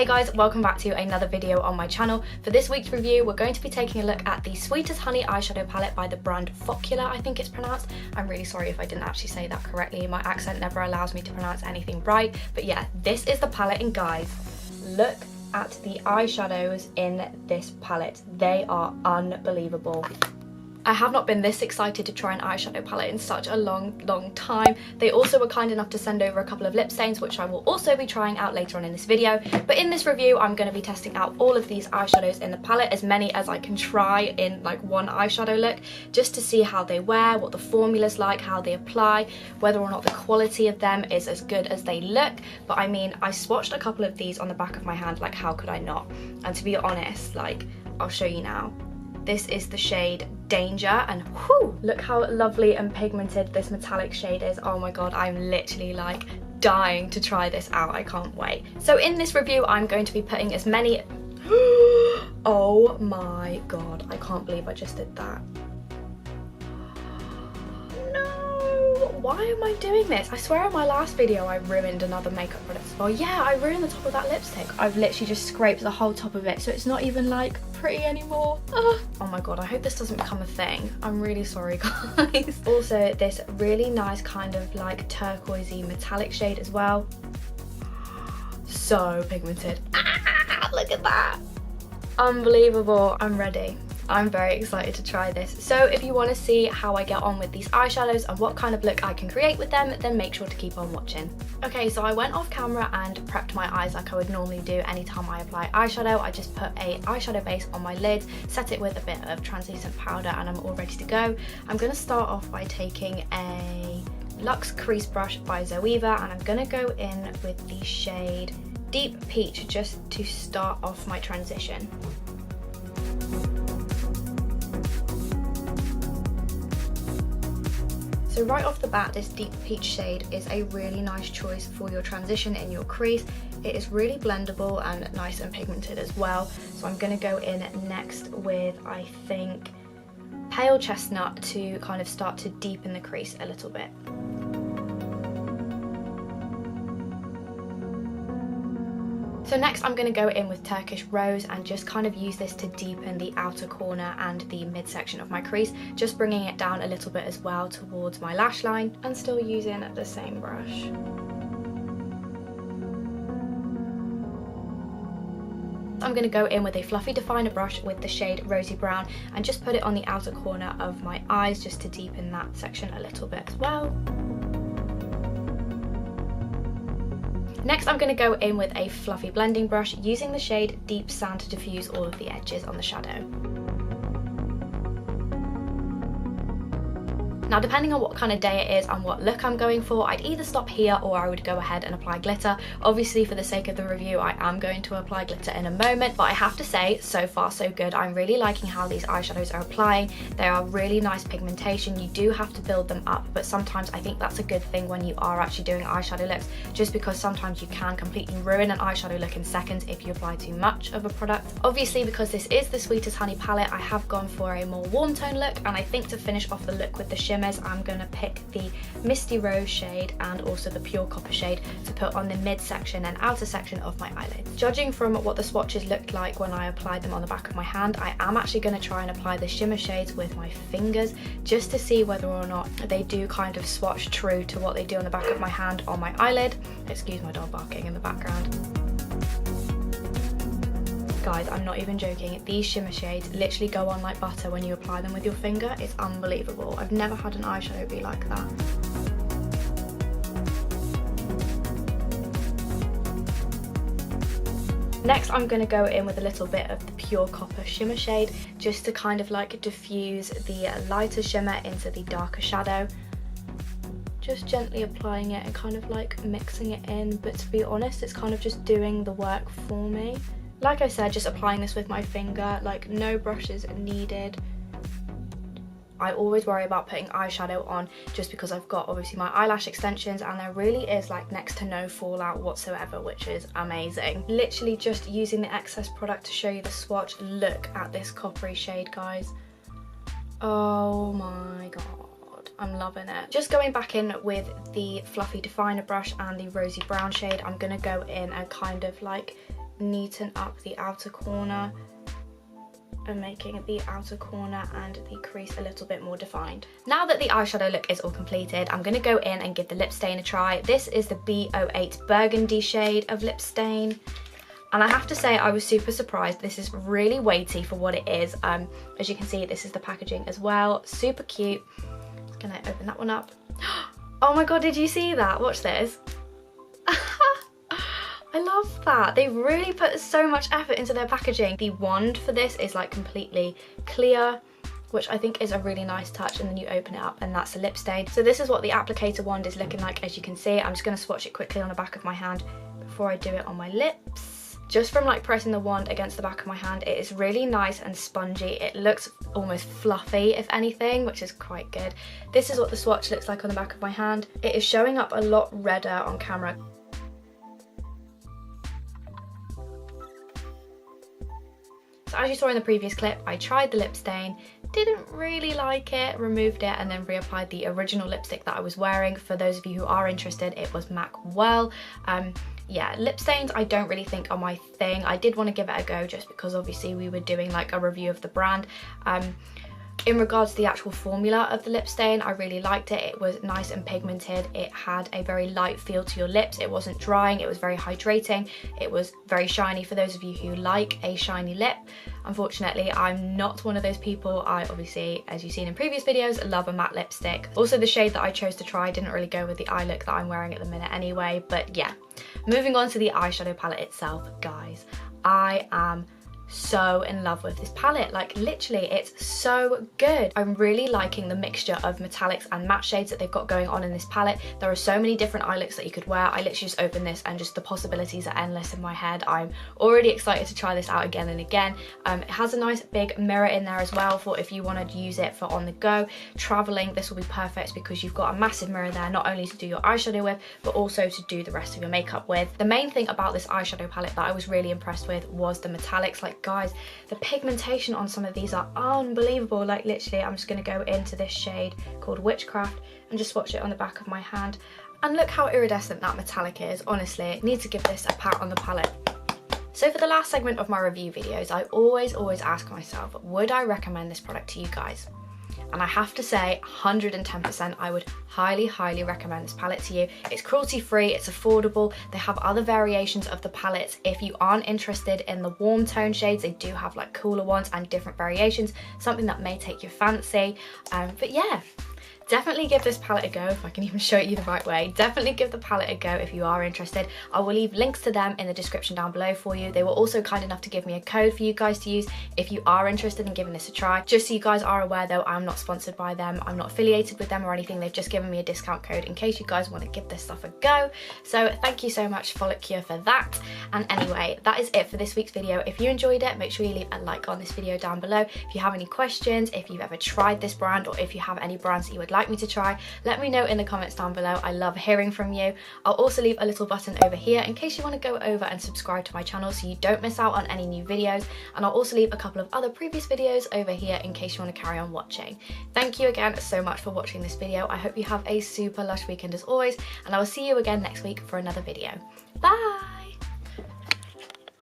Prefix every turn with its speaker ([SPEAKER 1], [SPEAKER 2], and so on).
[SPEAKER 1] Hey guys, welcome back to another video on my channel. For this week's review, we're going to be taking a look at the Sweet as Honey eyeshadow palette by the brand Focallure, I think it's pronounced. I'm really sorry if I didn't actually say that correctly. My accent never allows me to pronounce anything right. But yeah, this is the palette, and guys, look at the eyeshadows in this palette. They are unbelievable. I have not been this excited to try an eyeshadow palette in such a long time. They also were kind enough to send over a couple of lip stains, which I will also be trying out later on in this video. But in this review, I'm going to be testing out all of these eyeshadows in the palette, as many as I can try in like one eyeshadow look, just to see how they wear, what the formula's like, how they apply, whether or not the quality of them is as good as they look. But I mean, I swatched a couple of these on the back of my hand, like how could I not? And to be honest, like, I'll show you now. This is the shade Danger, and whew, look how lovely and pigmented this metallic shade is. Oh my god, I'm literally like dying to try this out. I can't wait. So in this review, I'm going to be putting as many oh my god, I can't believe I just did that. Why am I doing this? I swear in my last video I ruined another makeup product. Oh yeah, I ruined the top of that lipstick. I've literally just scraped the whole top of it, so it's not even like pretty anymore. Oh my god, I hope this doesn't become a thing. I'm really sorry, guys. Also, this really nice kind of like turquoisey metallic shade as well. So pigmented. Look at that. Unbelievable. I'm ready. I'm very excited to try this. So if you want to see how I get on with these eyeshadows and what kind of look I can create with them, then make sure to keep on watching. Okay, so I went off camera and prepped my eyes like I would normally do anytime I apply eyeshadow. I just put a eyeshadow base on my lid, set it with a bit of translucent powder, and I'm all ready to go. I'm going to start off by taking a Luxe crease brush by Zoeva, and I'm going to go in with the shade Deep Peach just to start off my transition. So right off the bat, this Deep Peach shade is a really nice choice for your transition in your crease. It is really blendable and nice and pigmented as well. So I'm going to go in next with, I think, Pale Chestnut to kind of start to deepen the crease a little bit. So next I'm going to go in with Turkish Rose and just kind of use this to deepen the outer corner and the midsection of my crease, just bringing it down a little bit as well towards my lash line, and still using the same brush. I'm going to go in with a fluffy definer brush with the shade Rosy Brown and just put it on the outer corner of my eyes just to deepen that section a little bit as well. Next, I'm going to go in with a fluffy blending brush using the shade Deep Sand to diffuse all of the edges on the shadow. Now, depending on what kind of day it is and what look I'm going for, I'd either stop here or I would go ahead and apply glitter. Obviously, for the sake of the review, I am going to apply glitter in a moment, but I have to say, so far so good. I'm really liking how these eyeshadows are applying. They are really nice pigmentation. You do have to build them up, but sometimes I think that's a good thing when you are actually doing eyeshadow looks, just because sometimes you can completely ruin an eyeshadow look in seconds if you apply too much of a product. Obviously, because this is the Sweet as Honey palette, I have gone for a more warm tone look, and I think to finish off the look with the shimmer, I'm going to pick the Misty Rose shade and also the Pure Copper shade to put on the midsection and outer section of my eyelids. Judging from what the swatches looked like when I applied them on the back of my hand, I am actually going to try and apply the shimmer shades with my fingers just to see whether or not they do kind of swatch true to what they do on the back of my hand on my eyelid. Excuse my dog barking in the background. Guys, I'm not even joking, these shimmer shades literally go on like butter when you apply them with your finger. It's unbelievable. I've never had an eyeshadow be like that. Next, I'm going to go in with a little bit of the Pure Copper shimmer shade just to kind of like diffuse the lighter shimmer into the darker shadow. Just gently applying it and kind of like mixing it in, but to be honest, it's kind of just doing the work for me. Like I said, just applying this with my finger, like no brushes needed. I always worry about putting eyeshadow on just because I've got obviously my eyelash extensions, and there really is like next to no fallout whatsoever, which is amazing. Literally just using the excess product to show you the swatch. Look at this coppery shade, guys. Oh my god. I'm loving it. Just going back in with the fluffy definer brush and the rosy brown shade, I'm gonna go in and kind of like neaten up the outer corner and making the outer corner and the crease a little bit more defined. Now that the eyeshadow look is all completed, I'm going to go in and give the lip stain a try. This is the B08 Burgundy shade of lip stain. And I have to say, I was super surprised. This is really weighty for what it is. As you can see, this is the packaging as well. Super cute. Just gonna open that one up. Oh my god, did you see that? Watch this. I love that. They really put so much effort into their packaging. The wand for this is like completely clear, which I think is a really nice touch, and then you open it up and that's a lip stain. So this is what the applicator wand is looking like, as you can see. I'm just gonna swatch it quickly on the back of my hand before I do it on my lips. Just from like pressing the wand against the back of my hand, it is really nice and spongy. It looks almost fluffy, if anything, which is quite good. This is what the swatch looks like on the back of my hand. It is showing up a lot redder on camera. So as you saw in the previous clip, I tried the lip stain, didn't really like it, removed it, and then reapplied the original lipstick that I was wearing. For those of you who are interested, it was MAC Well. Yeah, lip stains I don't really think are my thing. I did want to give it a go just because obviously we were doing like a review of the brand. In regards to the actual formula of the lip stain, I really liked it. It was nice and pigmented. It had a very light feel to your lips. It wasn't drying. It was very hydrating. It was very shiny for those of you who like a shiny lip. Unfortunately, I'm not one of those people. I obviously, as you've seen in previous videos, love a matte lipstick. Also, the shade that I chose to try didn't really go with the eye look that I'm wearing at the minute anyway, but yeah. Moving on to the eyeshadow palette itself, guys. I am so in love with this palette. Like literally, it's so good. I'm really liking the mixture of metallics and matte shades that they've got going on in this palette. There are so many different eye looks that you could wear. I literally just opened this and just the possibilities are endless in my head. I'm already excited to try this out again and again. It has a nice big mirror in there as well for if you want to use it for on the go. Traveling, this will be perfect because you've got a massive mirror there, not only to do your eyeshadow with, but also to do the rest of your makeup with. The main thing about this eyeshadow palette that I was really impressed with was the metallics. Like guys, the pigmentation on some of these are unbelievable. Like literally, I'm just going to go into this shade called Witchcraft and just swatch it on the back of my hand, and look how iridescent that metallic is. Honestly, need to give this a pat on the palette. So for the last segment of my review videos, I always ask myself, would I recommend this product to you guys? And I have to say, 110%, I would highly recommend this palette to you. It's cruelty free, it's affordable. They have other variations of the palettes. If you aren't interested in the warm tone shades, they do have like cooler ones and different variations, something that may take your fancy. But yeah, definitely give this palette a go, if I can even show it you the right way. Definitely give the palette a go if you are interested. I will leave links to them in the description down below for you. They were also kind enough to give me a code for you guys to use if you are interested in giving this a try. Just so you guys are aware though, I'm not sponsored by them. I'm not affiliated with them or anything. They've just given me a discount code in case you guys want to give this stuff a go. So thank you so much, Focallure, for that. And anyway, that is it for this week's video. If you enjoyed it, make sure you leave a like on this video down below. If you have any questions, if you've ever tried this brand, or if you have any brands that you would like me to try, let me know in the comments down below. I love hearing from you. I'll also leave a little button over here in case you want to go over and subscribe to my channel so you don't miss out on any new videos, and I'll also leave a couple of other previous videos over here in case you want to carry on watching. Thank you again so much for watching this video. I hope you have a super lush weekend as always, and I will see you again next week for another video. Bye!